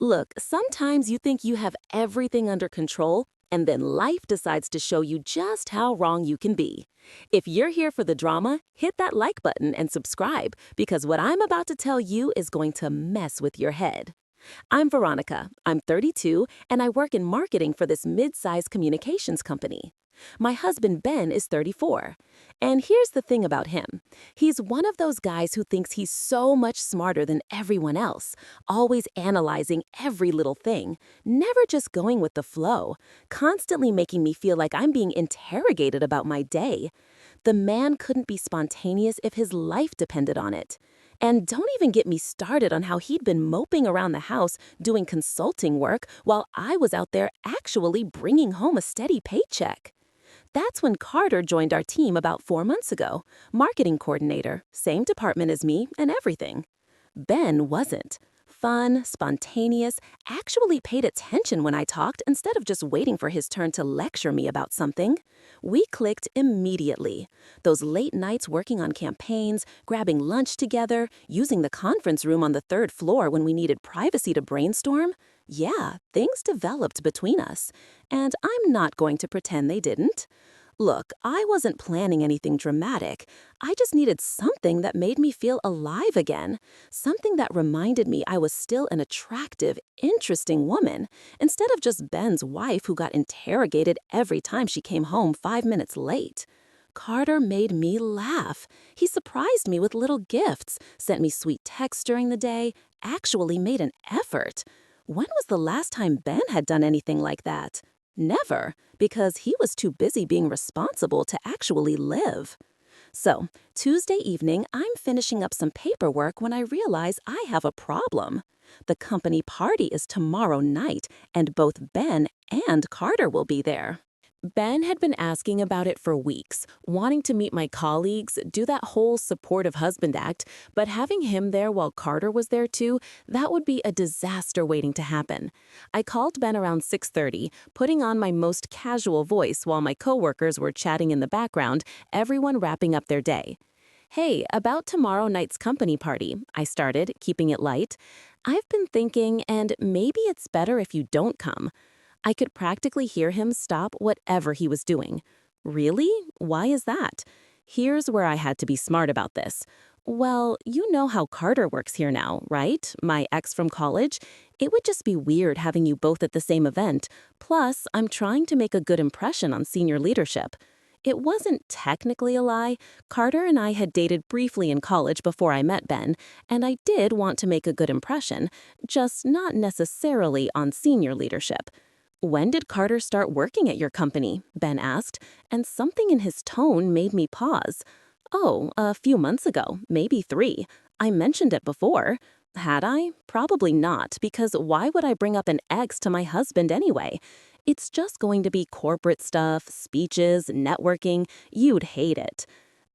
Look, sometimes you think you have everything under control, and then life decides to show you just how wrong you can be. If you're here for the drama, hit that like button and subscribe, because what I'm about to tell you is going to mess with your head. I'm Veronica. I'm 32, and I work in marketing for this mid-sized communications company. My husband, Ben, is 34. And here's the thing about him. He's one of those guys who thinks he's so much smarter than everyone else, always analyzing every little thing, never just going with the flow, constantly making me feel like I'm being interrogated about my day. The man couldn't be spontaneous if his life depended on it. And don't even get me started on how he'd been moping around the house doing consulting work while I was out there actually bringing home a steady paycheck. That's when Carter joined our team about 4 months ago, marketing coordinator, same department as me and everything. Ben wasn't. Fun, spontaneous, actually paid attention when I talked instead of just waiting for his turn to lecture me about something. We clicked immediately. Those late nights working on campaigns, grabbing lunch together, using the conference room on the third floor when we needed privacy to brainstorm. Yeah, things developed between us, and I'm not going to pretend they didn't. Look, I wasn't planning anything dramatic. I just needed something that made me feel alive again, something that reminded me I was still an attractive, interesting woman, instead of just Ben's wife who got interrogated every time she came home 5 minutes late. Carter made me laugh. He surprised me with little gifts, sent me sweet texts during the day, actually made an effort. When was the last time Ben had done anything like that? Never, because he was too busy being responsible to actually live. So, Tuesday evening, I'm finishing up some paperwork when I realize I have a problem. The company party is tomorrow night, and both Ben and Carter will be there. Ben had been asking about it for weeks, wanting to meet my colleagues, do that whole supportive husband act, but having him there while Carter was there too, that would be a disaster waiting to happen. I called Ben around 6:30, putting on my most casual voice while my coworkers were chatting in the background, everyone wrapping up their day. "Hey, about tomorrow night's company party," I started, keeping it light. "I've been thinking, and maybe it's better if you don't come." I could practically hear him stop whatever he was doing. Really? Why is that? Here's where I had to be smart about this. Well, you know how Carter works here now, right? My ex from college? It would just be weird having you both at the same event. Plus, I'm trying to make a good impression on senior leadership. It wasn't technically a lie. Carter and I had dated briefly in college before I met Ben, and I did want to make a good impression, just not necessarily on senior leadership. "When did Carter start working at your company?" Ben asked, and something in his tone made me pause. "Oh, a few months ago, maybe 3. I mentioned it before." Had I? Probably not, because why would I bring up an ex to my husband anyway? It's just going to be corporate stuff, speeches, networking. You'd hate it.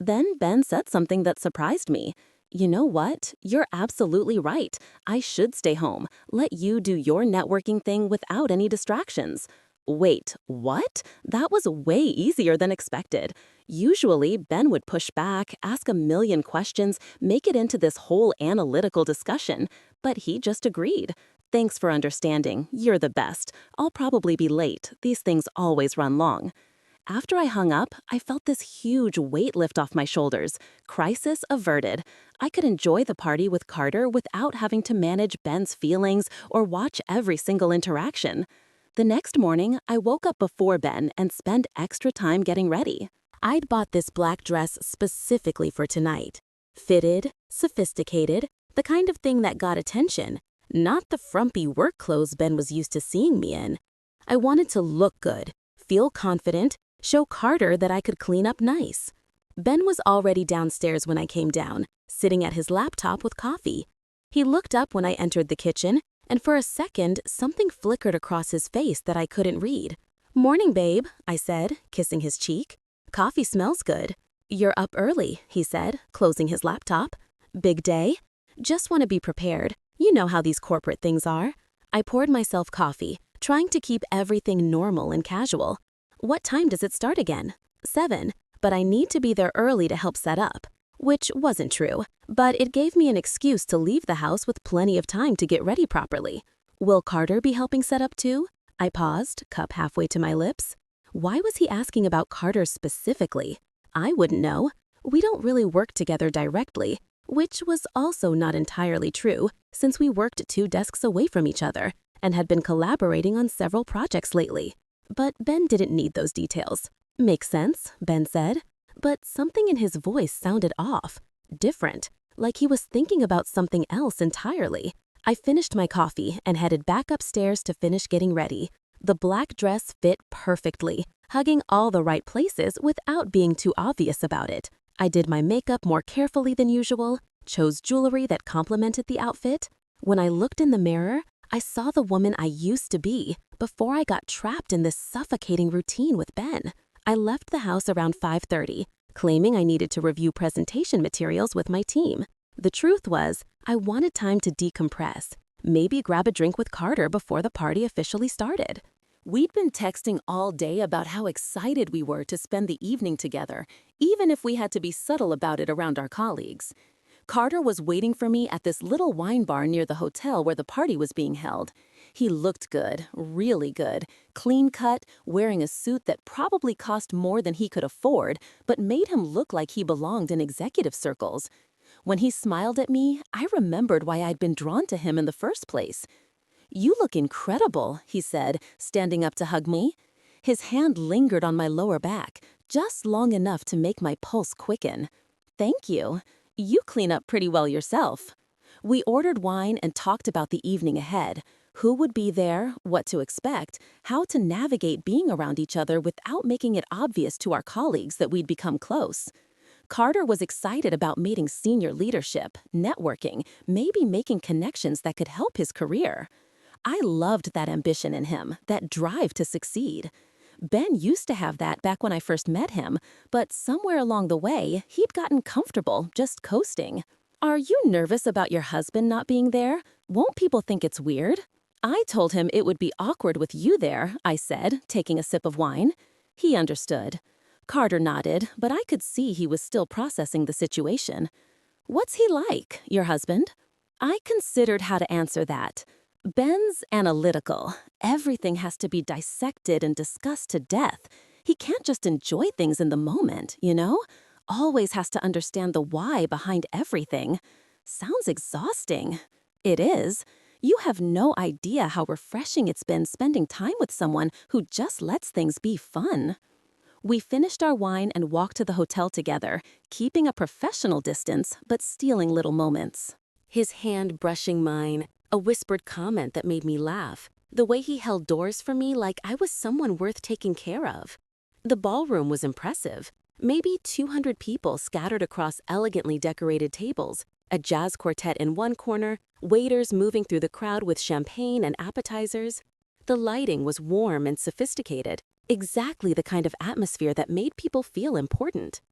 Then Ben said something that surprised me. "You know what? You're absolutely right. I should stay home. Let you do your networking thing without any distractions." Wait, what? That was way easier than expected. Usually, Ben would push back, ask a million questions, make it into this whole analytical discussion. But he just agreed. "Thanks for understanding. You're the best. I'll probably be late. These things always run long." After I hung up, I felt this huge weight lift off my shoulders. Crisis averted. I could enjoy the party with Carter without having to manage Ben's feelings or watch every single interaction. The next morning, I woke up before Ben and spent extra time getting ready. I'd bought this black dress specifically for tonight. Fitted, sophisticated, the kind of thing that got attention, not the frumpy work clothes Ben was used to seeing me in. I wanted to look good, feel confident, show Carter that I could clean up nice. Ben was already downstairs when I came down, sitting at his laptop with coffee. He looked up when I entered the kitchen, and for a second, something flickered across his face that I couldn't read. "Morning, babe," I said, kissing his cheek. "Coffee smells good." "You're up early," he said, closing his laptop. "Big day?" "Just want to be prepared. You know how these corporate things are." I poured myself coffee, trying to keep everything normal and casual. "What time does it start again?" 7, but I need to be there early to help set up. Which wasn't true, but it gave me an excuse to leave the house with plenty of time to get ready properly. Will Carter be helping set up too? I paused, cup halfway to my lips. Why was he asking about Carter specifically? I wouldn't know. We don't really work together directly, which was also not entirely true, since we worked 2 desks away from each other and had been collaborating on several projects lately. But Ben didn't need those details. Makes sense, Ben said. But something in his voice sounded off, different, like he was thinking about something else entirely. I finished my coffee and headed back upstairs to finish getting ready. The black dress fit perfectly, hugging all the right places without being too obvious about it. I did my makeup more carefully than usual, chose jewelry that complemented the outfit. When I looked in the mirror, I saw the woman I used to be before I got trapped in this suffocating routine with Ben. I left the house around 5:30, claiming I needed to review presentation materials with my team. The truth was, I wanted time to decompress, maybe grab a drink with Carter before the party officially started. We'd been texting all day about how excited we were to spend the evening together, even if we had to be subtle about it around our colleagues. Carter was waiting for me at this little wine bar near the hotel where the party was being held. He looked good, really good, clean-cut, wearing a suit that probably cost more than he could afford, but made him look like he belonged in executive circles. When he smiled at me, I remembered why I'd been drawn to him in the first place. "You look incredible," he said, standing up to hug me. His hand lingered on my lower back, just long enough to make my pulse quicken. "Thank you. You clean up pretty well yourself." We ordered wine and talked about the evening ahead, who would be there, what to expect, how to navigate being around each other without making it obvious to our colleagues that we'd become close. Carter was excited about meeting senior leadership, networking, maybe making connections that could help his career. I loved that ambition in him, that drive to succeed. Ben used to have that back when I first met him, but somewhere along the way, he'd gotten comfortable just coasting. "Are you nervous about your husband not being there? Won't people think it's weird?" I told him it would be awkward with you there, I said, taking a sip of wine. He understood. Carter nodded, but I could see he was still processing the situation. "What's he like, your husband?" I considered how to answer that. Ben's analytical. Everything has to be dissected and discussed to death. He can't just enjoy things in the moment, you know? Always has to understand the why behind everything. Sounds exhausting. It is. You have no idea how refreshing it's been spending time with someone who just lets things be fun. We finished our wine and walked to the hotel together, keeping a professional distance but stealing little moments. His hand brushing mine, a whispered comment that made me laugh, the way he held doors for me like I was someone worth taking care of. The ballroom was impressive. Maybe 200 people scattered across elegantly decorated tables, a jazz quartet in one corner, waiters moving through the crowd with champagne and appetizers. The lighting was warm and sophisticated, exactly the kind of atmosphere that made people feel important.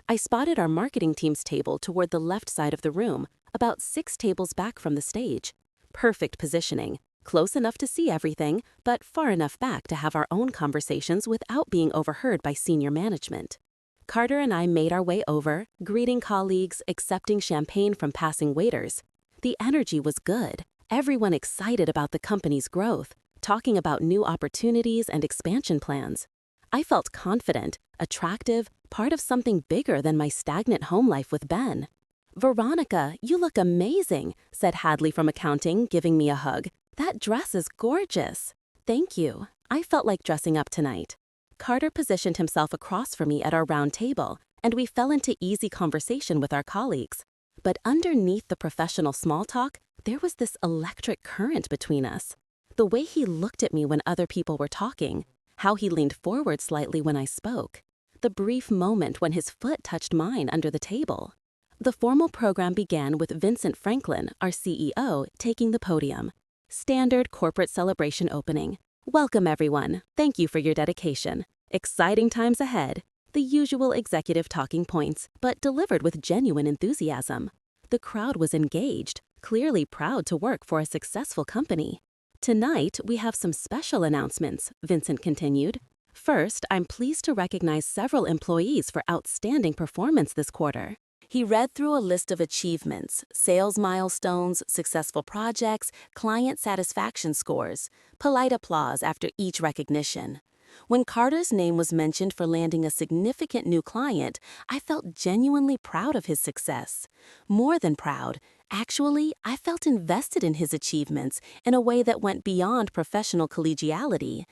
I spotted our marketing team's table toward the left side of the room, about 6 tables back from the stage. Perfect positioning, close enough to see everything, but far enough back to have our own conversations without being overheard by senior management. Carter and I made our way over, greeting colleagues, accepting champagne from passing waiters. The energy was good, everyone excited about the company's growth, talking about new opportunities and expansion plans. I felt confident, attractive, part of something bigger than my stagnant home life with Ben. "Veronica, you look amazing," said Hadley from accounting, giving me a hug. "That dress is gorgeous." "Thank you. I felt like dressing up tonight." Carter positioned himself across from me at our round table, and we fell into easy conversation with our colleagues. But underneath the professional small talk, there was this electric current between us. The way he looked at me when other people were talking, how he leaned forward slightly when I spoke, the brief moment when his foot touched mine under the table. The formal program began with Vincent Franklin, our CEO, taking the podium. Standard corporate celebration opening. "Welcome, everyone. Thank you for your dedication. Exciting times ahead." The usual executive talking points, but delivered with genuine enthusiasm. The crowd was engaged, clearly proud to work for a successful company. "Tonight, we have some special announcements," Vincent continued. "First, I'm pleased to recognize several employees for outstanding performance this quarter." He read through a list of achievements, sales milestones, successful projects, client satisfaction scores, polite applause after each recognition. When Carter's name was mentioned for landing a significant new client, I felt genuinely proud of his success. More than proud, actually, I felt invested in his achievements in a way that went beyond professional collegiality.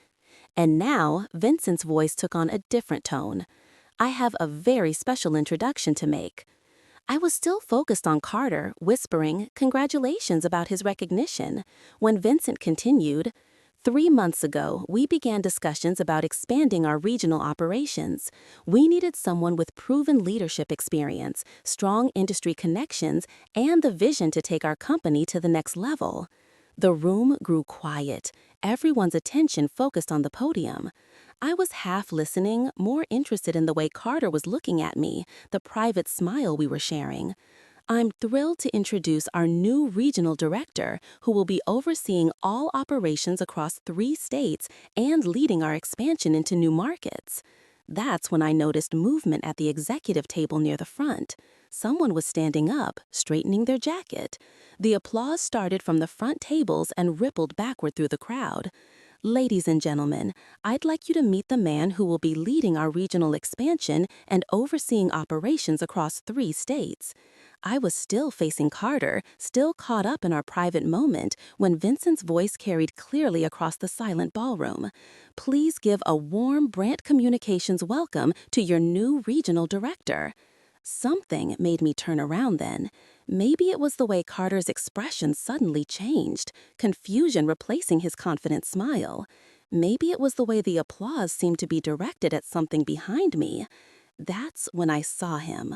And now, Vincent's voice took on a different tone. I have a very special introduction to make. I was still focused on Carter, whispering congratulations about his recognition, when Vincent continued, 3 months ago, we began discussions about expanding our regional operations. We needed someone with proven leadership experience, strong industry connections, and the vision to take our company to the next level. The room grew quiet, everyone's attention focused on the podium. I was half listening, more interested in the way Carter was looking at me, the private smile we were sharing. I'm thrilled to introduce our new regional director, who will be overseeing all operations across 3 states and leading our expansion into new markets. That's when I noticed movement at the executive table near the front. Someone was standing up, straightening their jacket. The applause started from the front tables and rippled backward through the crowd. Ladies and gentlemen, I'd like you to meet the man who will be leading our regional expansion and overseeing operations across 3 states. I was still facing Carter, still caught up in our private moment, when Vincent's voice carried clearly across the silent ballroom. Please give a warm Brand Communications welcome to your new regional director. Something made me turn around then. Maybe it was the way Carter's expression suddenly changed, confusion replacing his confident smile. Maybe it was the way the applause seemed to be directed at something behind me. That's when I saw him.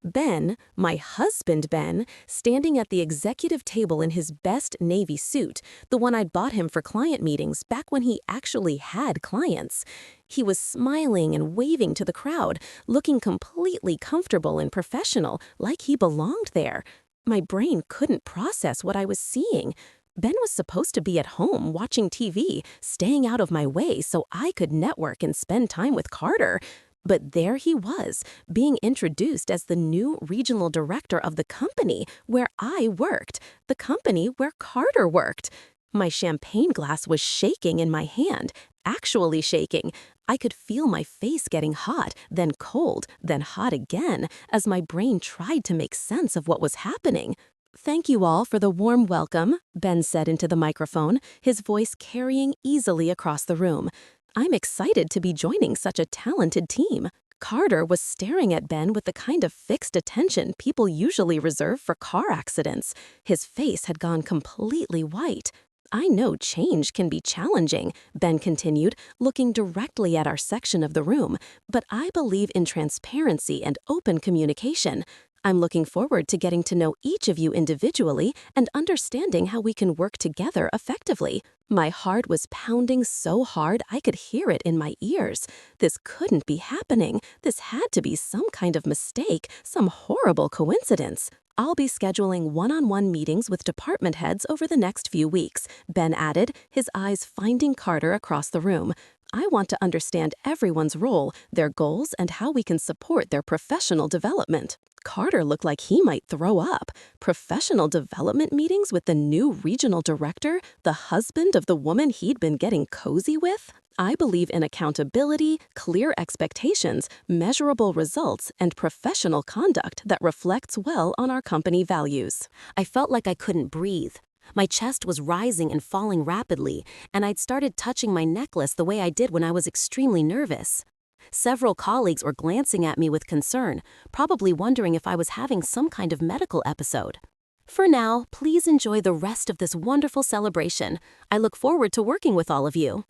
Ben, my husband Ben, standing at the executive table in his best navy suit, the one I'd bought him for client meetings back when he actually had clients. He was smiling and waving to the crowd, looking completely comfortable and professional, like he belonged there. My brain couldn't process what I was seeing. Ben was supposed to be at home watching TV, staying out of my way so I could network and spend time with Carter. But there he was, being introduced as the new regional director of the company where I worked, the company where Carter worked. My champagne glass was shaking in my hand, actually shaking. I could feel my face getting hot, then cold, then hot again, as my brain tried to make sense of what was happening. "Thank you all for the warm welcome," Ben said into the microphone, his voice carrying easily across the room. I'm excited to be joining such a talented team. Carter was staring at Ben with the kind of fixed attention people usually reserve for car accidents. His face had gone completely white. "I know change can be challenging," Ben continued, looking directly at our section of the room, "but I believe in transparency and open communication. I'm looking forward to getting to know each of you individually and understanding how we can work together effectively." My heart was pounding so hard I could hear it in my ears. This couldn't be happening. This had to be some kind of mistake, some horrible coincidence. "I'll be scheduling one-on-one meetings with department heads over the next few weeks," Ben added, his eyes finding Carter across the room. "I want to understand everyone's role, their goals, and how we can support their professional development." Carter looked like he might throw up. Professional development meetings with the new regional director, the husband of the woman he'd been getting cozy with? I believe in accountability, clear expectations, measurable results, and professional conduct that reflects well on our company values. I felt like I couldn't breathe. My chest was rising and falling rapidly, and I'd started touching my necklace the way I did when I was extremely nervous. Several colleagues were glancing at me with concern, probably wondering if I was having some kind of medical episode. For now, please enjoy the rest of this wonderful celebration. I look forward to working with all of you.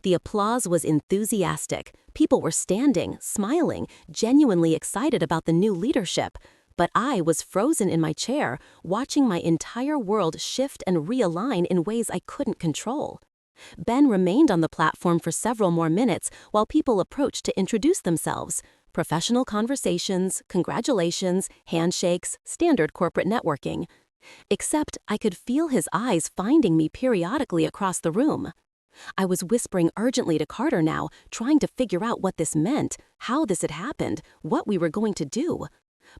The applause was enthusiastic. People were standing, smiling, genuinely excited about the new leadership. But I was frozen in my chair, watching my entire world shift and realign in ways I couldn't control. Ben remained on the platform for several more minutes while people approached to introduce themselves. Professional conversations, congratulations, handshakes, standard corporate networking. Except I could feel his eyes finding me periodically across the room. I was whispering urgently to Carter now, trying to figure out what this meant, how this had happened, what we were going to do.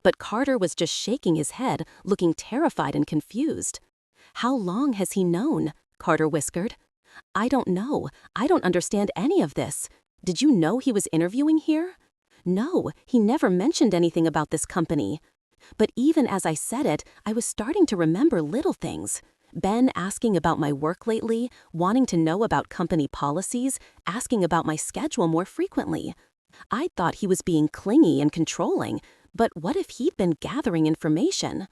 But Carter was just shaking his head, looking terrified and confused. "How long has he known?" Carter whispered. "I don't know. I don't understand any of this. Did you know he was interviewing here?" "No, he never mentioned anything about this company." But even as I said it, I was starting to remember little things. Ben asking about my work lately, wanting to know about company policies, asking about my schedule more frequently. I thought he was being clingy and controlling, but what if he'd been gathering information?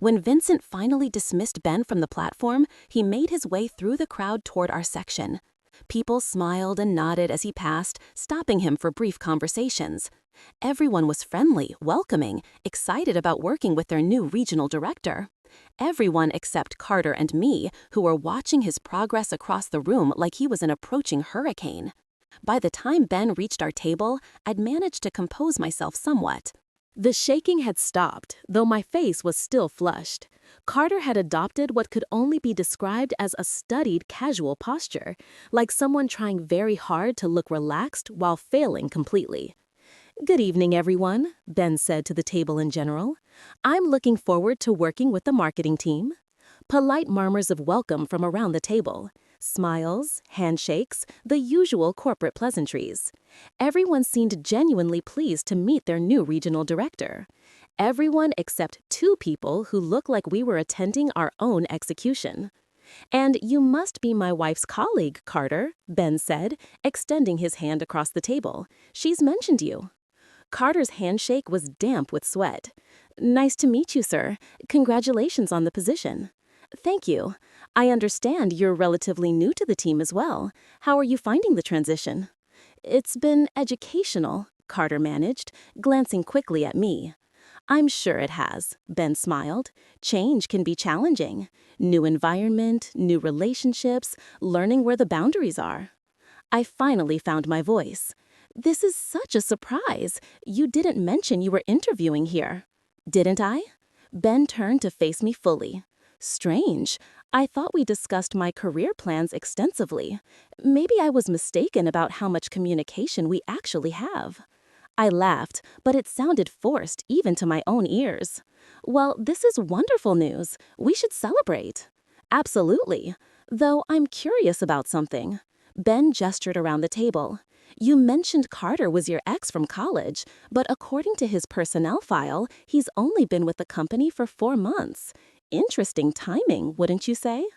When Vincent finally dismissed Ben from the platform, he made his way through the crowd toward our section. People smiled and nodded as he passed, stopping him for brief conversations. Everyone was friendly, welcoming, excited about working with their new regional director. Everyone except Carter and me, who were watching his progress across the room like he was an approaching hurricane. By the time Ben reached our table, I'd managed to compose myself somewhat. The shaking had stopped, though my face was still flushed. Carter had adopted what could only be described as a studied casual posture, like someone trying very hard to look relaxed while failing completely. "Good evening, everyone," Ben said to the table in general. "I'm looking forward to working with the marketing team." Polite murmurs of welcome from around the table. Smiles, handshakes, the usual corporate pleasantries. Everyone seemed genuinely pleased to meet their new regional director. Everyone except 2 people who looked like we were attending our own execution. "And you must be my wife's colleague, Carter," Ben said, extending his hand across the table. "She's mentioned you." Carter's handshake was damp with sweat. "Nice to meet you, sir. Congratulations on the position." "Thank you. I understand you're relatively new to the team as well. How are you finding the transition?" "It's been educational," Carter managed, glancing quickly at me. "I'm sure it has," Ben smiled. "Change can be challenging. New environment, new relationships, learning where the boundaries are." I finally found my voice. "This is such a surprise. You didn't mention you were interviewing here." "Didn't I?" Ben turned to face me fully. "Strange. I thought we discussed my career plans extensively. Maybe I was mistaken about how much communication we actually have." I laughed, but it sounded forced even to my own ears. "Well, this is wonderful news. We should celebrate." "Absolutely. Though I'm curious about something." Ben gestured around the table. "You mentioned Carter was your ex from college, but according to his personnel file, he's only been with the company for 4 months. Interesting timing, wouldn't you say?"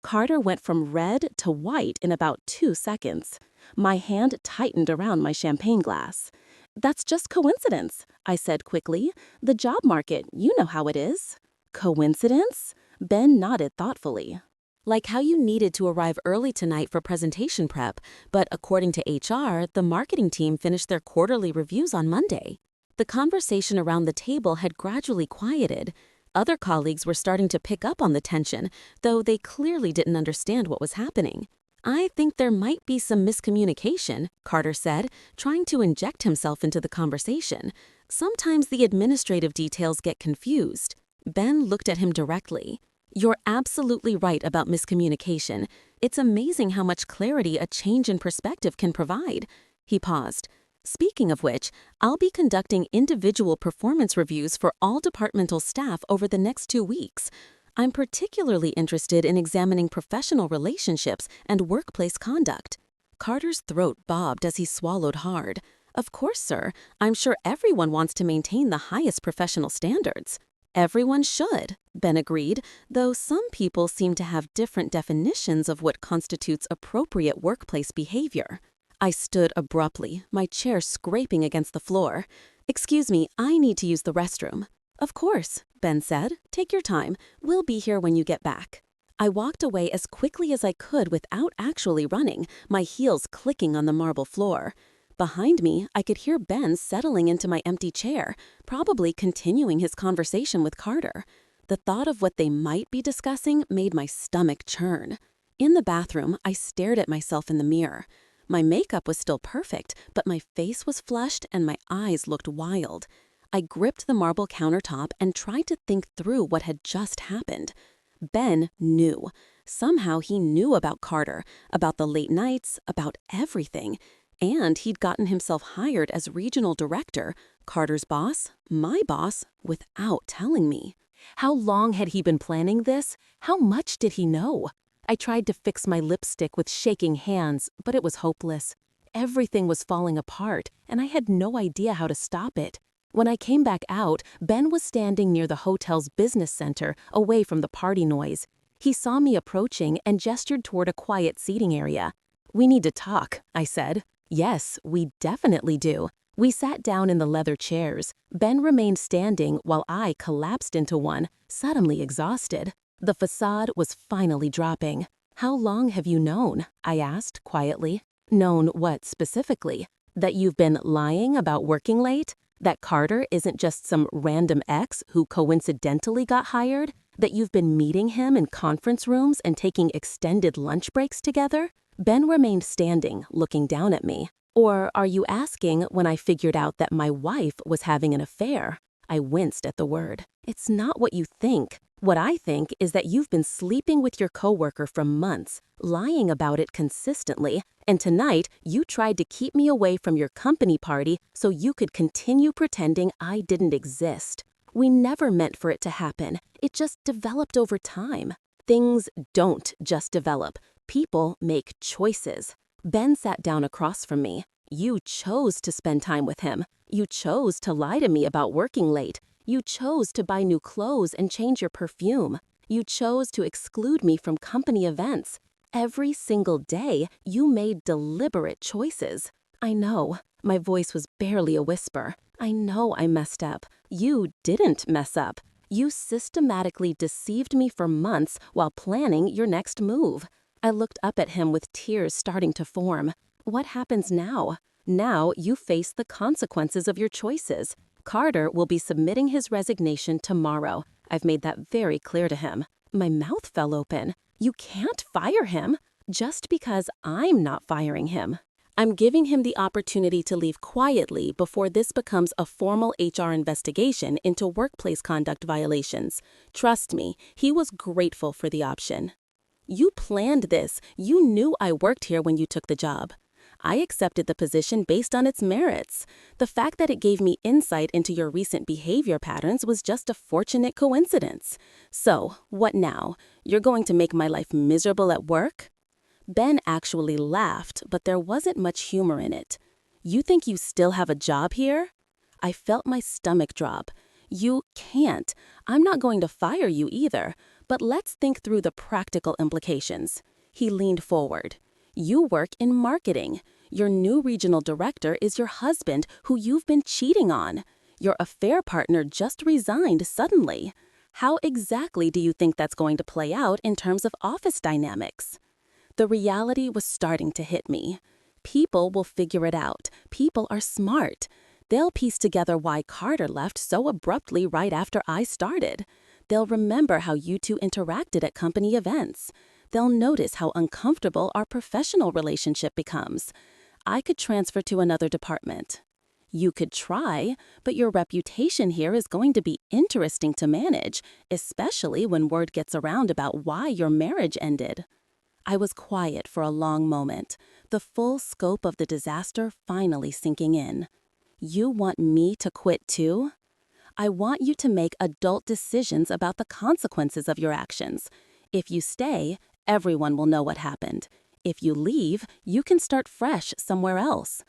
Carter went from red to white in about 2 seconds. My hand tightened around my champagne glass. "That's just coincidence," I said quickly. "The job market, you know how it is." "Coincidence?" Ben nodded thoughtfully. "Like how you needed to arrive early tonight for presentation prep, but according to HR, the marketing team finished their quarterly reviews on Monday." The conversation around the table had gradually quieted. Other colleagues were starting to pick up on the tension, though they clearly didn't understand what was happening. "I think there might be some miscommunication," Carter said, trying to inject himself into the conversation. "Sometimes the administrative details get confused." Ben looked at him directly. "You're absolutely right about miscommunication. It's amazing how much clarity a change in perspective can provide." He paused. "Speaking of which, I'll be conducting individual performance reviews for all departmental staff over the next 2 weeks. I'm particularly interested in examining professional relationships and workplace conduct." Carter's throat bobbed as he swallowed hard. "Of course, sir. I'm sure everyone wants to maintain the highest professional standards." "Everyone should," Ben agreed, though some people seem to have different definitions of what constitutes appropriate workplace behavior. I stood abruptly, my chair scraping against the floor. "Excuse me, I need to use the restroom." "Of course," Ben said. "Take your time. We'll be here when you get back." I walked away as quickly as I could without actually running, my heels clicking on the marble floor. Behind me, I could hear Ben settling into my empty chair, probably continuing his conversation with Carter. The thought of what they might be discussing made my stomach churn. In the bathroom, I stared at myself in the mirror. My makeup was still perfect, but my face was flushed and my eyes looked wild. I gripped the marble countertop and tried to think through what had just happened. Ben knew. Somehow he knew about Carter, about the late nights, about everything. And he'd gotten himself hired as regional director Carter's boss, my boss, without telling me. How long had he been planning this? How much did he know? I tried to fix my lipstick with shaking hands, but it was hopeless. Everything was falling apart, and I had no idea how to stop it. When I came back out, Ben was standing near the hotel's business center, away from the party noise. He saw me approaching and gestured toward a quiet seating area. "We need to talk," I said. "Yes, we definitely do." We sat down in the leather chairs. Ben remained standing while I collapsed into one, suddenly exhausted. The facade was finally dropping. "How long have you known?" I asked quietly. "Known what specifically? That you've been lying about working late? That Carter isn't just some random ex who coincidentally got hired? That you've been meeting him in conference rooms and taking extended lunch breaks together?" Ben remained standing, looking down at me. "Or are you asking when I figured out that my wife was having an affair?" I winced at the word. "It's not what you think. What I think is that you've been sleeping with your coworker for months, lying about it consistently, and tonight you tried to keep me away from your company party so you could continue pretending I didn't exist. We never meant for it to happen. It just developed over time." Things don't just develop. People make choices. Ben sat down across from me. "You chose to spend time with him. You chose to lie to me about working late. You chose to buy new clothes and change your perfume. You chose to exclude me from company events. Every single day, you made deliberate choices." I know. My voice was barely a whisper. "I know I messed up. You didn't mess up. You systematically deceived me for months while planning your next move." I looked up at him with tears starting to form. "What happens now? Now you face the consequences of your choices. Carter will be submitting his resignation tomorrow. I've made that very clear to him." My mouth fell open. "You can't fire him just because I'm not firing him. I'm giving him the opportunity to leave quietly before this becomes a formal HR investigation into workplace conduct violations. Trust me, he was grateful for the option." "You planned this. You knew I worked here when you took the job." "I accepted the position based on its merits. The fact that it gave me insight into your recent behavior patterns was just a fortunate coincidence. So, what now? You're going to make my life miserable at work?" Ben actually laughed, but there wasn't much humor in it. "You think you still have a job here?" I felt my stomach drop. "You can't. I'm not going to fire you either. But let's think through the practical implications." He leaned forward. "You work in marketing. Your new regional director is your husband who you've been cheating on. Your affair partner just resigned suddenly. How exactly do you think that's going to play out in terms of office dynamics?" The reality was starting to hit me. People will figure it out. People are smart. They'll piece together why Carter left so abruptly right after I started. They'll remember how you two interacted at company events. They'll notice how uncomfortable our professional relationship becomes. I could transfer to another department. You could try, but your reputation here is going to be interesting to manage, especially when word gets around about why your marriage ended. I was quiet for a long moment, the full scope of the disaster finally sinking in. "You want me to quit too?" "I want you to make adult decisions about the consequences of your actions. If you stay, everyone will know what happened. If you leave, you can start fresh somewhere else."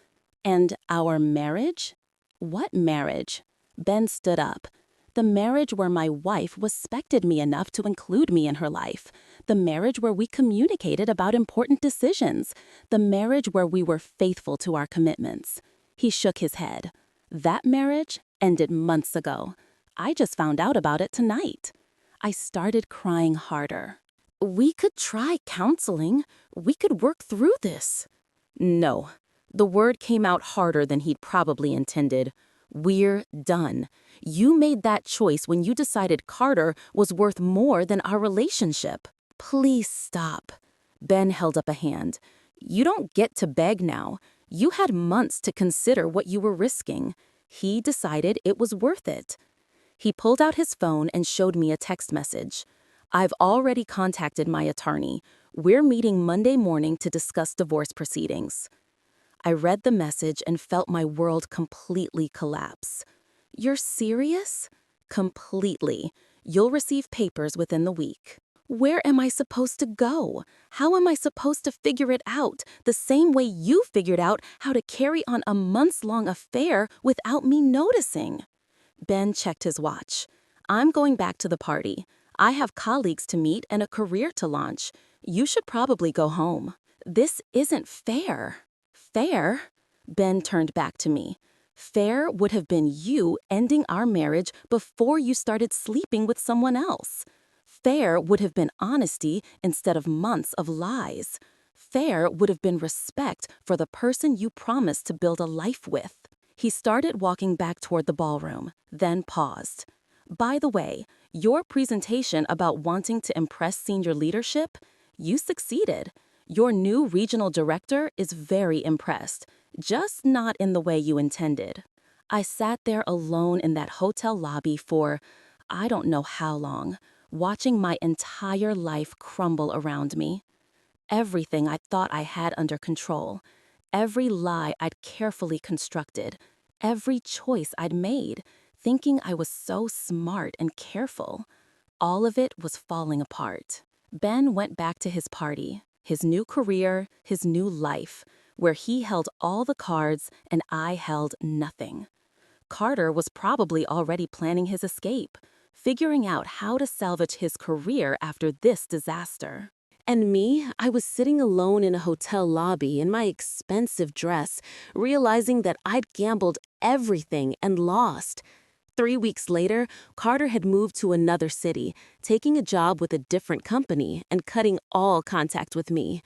"And our marriage?" "What marriage?" Ben stood up. "The marriage where my wife respected me enough to include me in her life. The marriage where we communicated about important decisions. The marriage where we were faithful to our commitments." He shook his head. "That marriage ended months ago. I just found out about it tonight." I started crying harder. "We could try counseling. We could work through this." "No." The word came out harder than he'd probably intended. "We're done. You made that choice when you decided Carter was worth more than our relationship." "Please stop." Ben held up a hand. "You don't get to beg now. You had months to consider what you were risking. He decided it was worth it." He pulled out his phone and showed me a text message. "I've already contacted my attorney. We're meeting Monday morning to discuss divorce proceedings." I read the message and felt my world completely collapse. You're serious? Completely. You'll receive papers within the week. Where am I supposed to go? How am I supposed to figure it out, the same way you figured out how to carry on a months-long affair without me noticing? Ben checked his watch. I'm going back to the party. I have colleagues to meet and a career to launch. You should probably go home. This isn't fair. Fair? Ben turned back to me. Fair would have been you ending our marriage before you started sleeping with someone else. Fair would have been honesty instead of months of lies. Fair would have been respect for the person you promised to build a life with. He started walking back toward the ballroom, then paused. By the way, your presentation about wanting to impress senior leadership, you succeeded. Your new regional director is very impressed, just not in the way you intended. I sat there alone in that hotel lobby for, I don't know how long, watching my entire life crumble around me. Everything I thought I had under control, every lie I'd carefully constructed, every choice I'd made, thinking I was so smart and careful, all of it was falling apart. Ben went back to his party, his new career, his new life, where he held all the cards and I held nothing. Carter was probably already planning his escape, figuring out how to salvage his career after this disaster. And me, I was sitting alone in a hotel lobby in my expensive dress, realizing that I'd gambled everything and lost. 3 weeks later, Carter had moved to another city, taking a job with a different company and cutting all contact with me.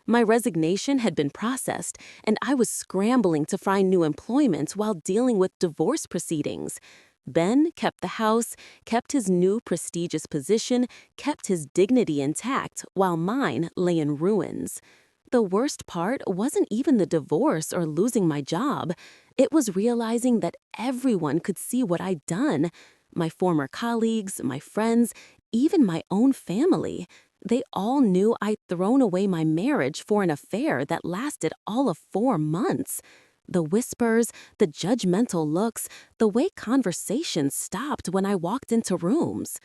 My resignation had been processed, and I was scrambling to find new employment while dealing with divorce proceedings. Ben kept the house, kept his new prestigious position, kept his dignity intact, while mine lay in ruins. The worst part wasn't even the divorce or losing my job. It was realizing that everyone could see what I'd done. My former colleagues, my friends, even my own family. They all knew I'd thrown away my marriage for an affair that lasted all of 4 months. The whispers, the judgmental looks, the way conversations stopped when I walked into rooms.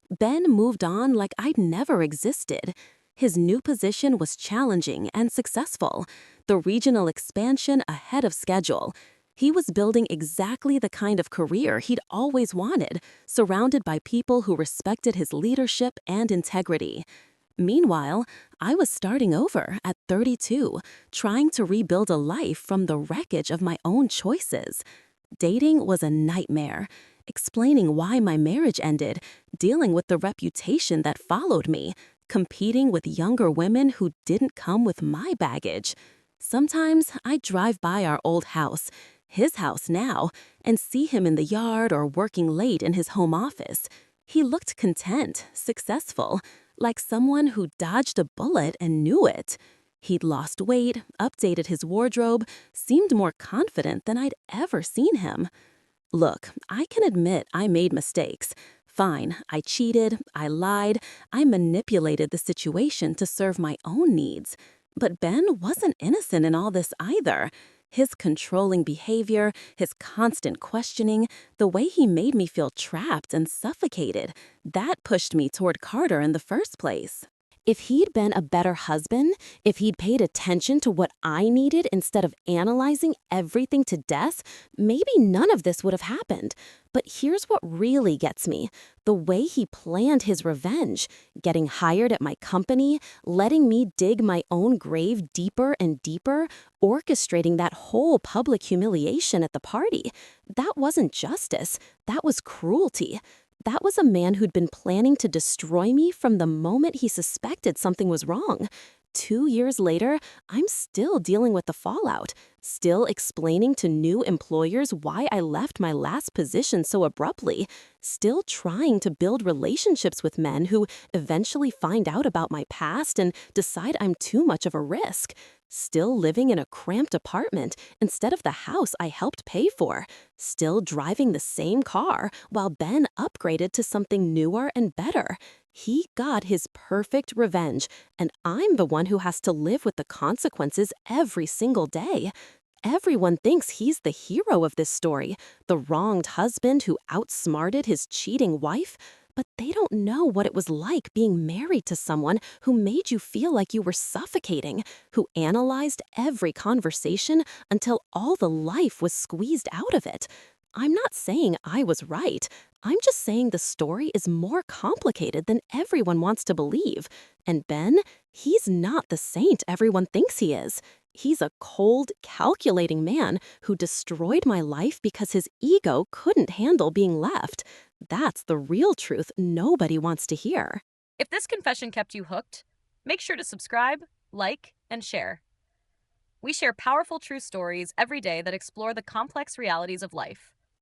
Ben moved on like I'd never existed. His new position was challenging and successful, the regional expansion ahead of schedule. He was building exactly the kind of career he'd always wanted, surrounded by people who respected his leadership and integrity. Meanwhile, I was starting over at 32, trying to rebuild a life from the wreckage of my own choices. Dating was a nightmare. Explaining why my marriage ended, dealing with the reputation that followed me, competing with younger women who didn't come with my baggage. Sometimes I'd drive by our old house, his house now, and see him in the yard or working late in his home office. He looked content, successful, like someone who dodged a bullet and knew it. He'd lost weight, updated his wardrobe, seemed more confident than I'd ever seen him. Look, I can admit I made mistakes. Fine, I cheated, I lied, I manipulated the situation to serve my own needs. But Ben wasn't innocent in all this either. His controlling behavior, his constant questioning, the way he made me feel trapped and suffocated, that pushed me toward Carter in the first place. If he'd been a better husband, if he'd paid attention to what I needed instead of analyzing everything to death, maybe none of this would have happened. But here's what really gets me. The way he planned his revenge, getting hired at my company, letting me dig my own grave deeper and deeper, orchestrating that whole public humiliation at the party. That wasn't justice. That was cruelty. That was a man who'd been planning to destroy me from the moment he suspected something was wrong. 2 years later, I'm still dealing with the fallout, still explaining to new employers why I left my last position so abruptly, still trying to build relationships with men who eventually find out about my past and decide I'm too much of a risk. Still living in a cramped apartment instead of the house I helped pay for. Still driving the same car while Ben upgraded to something newer and better. He got his perfect revenge, and I'm the one who has to live with the consequences every single day. Everyone thinks he's the hero of this story, the wronged husband who outsmarted his cheating wife, but they don't know what it was like being married to someone who made you feel like you were suffocating, who analyzed every conversation until all the life was squeezed out of it. I'm not saying I was right. I'm just saying the story is more complicated than everyone wants to believe. And Ben, he's not the saint everyone thinks he is. He's a cold, calculating man who destroyed my life because his ego couldn't handle being left. That's the real truth nobody wants to hear. If this confession kept you hooked, make sure to subscribe, like, and share. We share powerful true stories every day that explore the complex realities of life.